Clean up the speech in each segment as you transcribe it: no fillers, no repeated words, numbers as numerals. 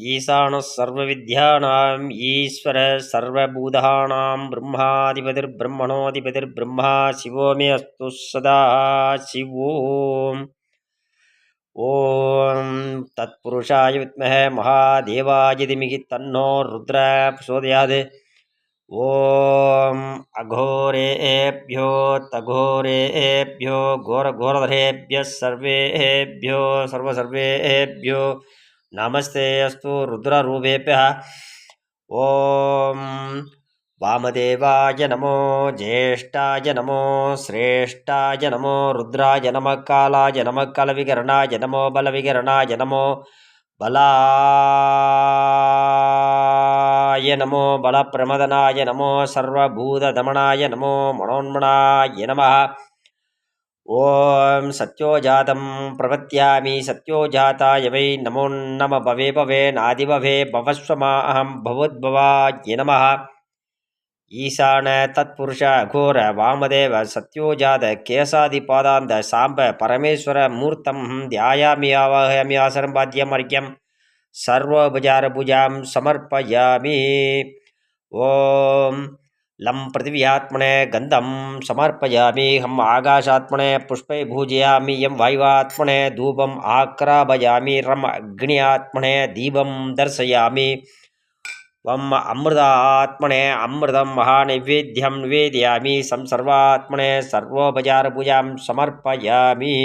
ईशानः सर्वविद्यानाम् ईश्वरः सर्वभूतानां ब्रह्माधिपतिर्ब्रह्मणोऽधिपतिर्ब्रह्मा शिवो मे अस्तु सदा शिवोम् ॐ तत्पुरुषाय विद्महे महादेवाय धीमहि तन्नो रुद्रः प्रचोदयात् ॐ अघोरेभ्यो तघोरेभ्यो घोरघोरधरेभ्यः सर्वेभ्यो सर्वेभ्यो नमस्ते अस्तु रुद्ररूपेभ्यः। ॐ वामदेवाय नमो ज्येष्ठाय नमो श्रेष्ठाय नमो रुद्राय नमः कालाय नमः कालविकरणाय नमो बलविकरणाय नमो बलाय नमो बलप्रमदनाय नमो सर्वभूतदमनाय नमो मनोन्मनाय नमः। ॐ सत्योजातं प्रपद्यामि सत्योजाताय वै नमो नमः भवे भवे नादिभवे भवस्वमाहं भवोद्भवाय नमः। ईशान तत्पुरुष घोर वामदेव सत्योजात केशादिपादान्त साम्ब परमेश्वर मूर्तं ध्यायामि आवाहयामि आसनं बाध्यम् अर्घ्यं सर्वोपचारपूजां समर्पयामि। ॐ लं पृथिव्यात्मने गन्धं समर्पयामि हम आकाशात्मने पुष्पै पूजयामि यं वायुवात्मने धूपम् आक्रापयामि रम अग्न्यात्मने दीपं दर्शयामि वम अमृतात्मने अमृतं महानैवेद्यं निवेदयामि सर्वात्मने सर्वोपचारपूजां समर्पयामि।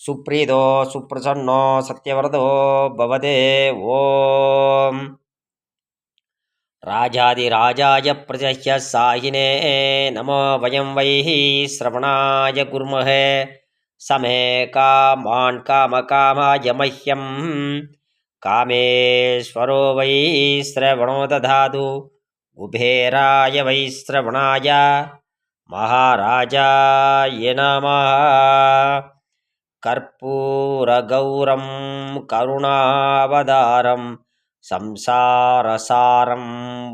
सुप्रीतो सुप्रसन्नो सत्यव्रतो भवते। ॐ राजाधिराजाय प्रजह्य साहिने नमो वयं वैः श्रवणाय कुर्महे समे कामान् कामकामाय मह्यं कामेश्वरो वै श्रवणो दधातु कुबेराय वै श्रवणाय महाराजाय नमः। कर्पूरगौरं करुणावतारं संसारसारं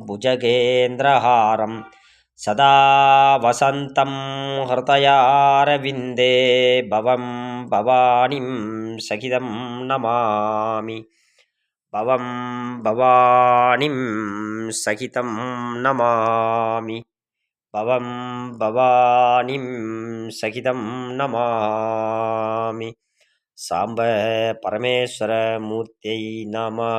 भुजगेन्द्रहारं सदा वसन्तं हृदयारविन्दे भवं भवानीं सहितं नमामि भवं भवानीं सहितं नमामि भवं भवानीं सहितं नमामि। सांब परमेश्वर मूर्त्यै नमः।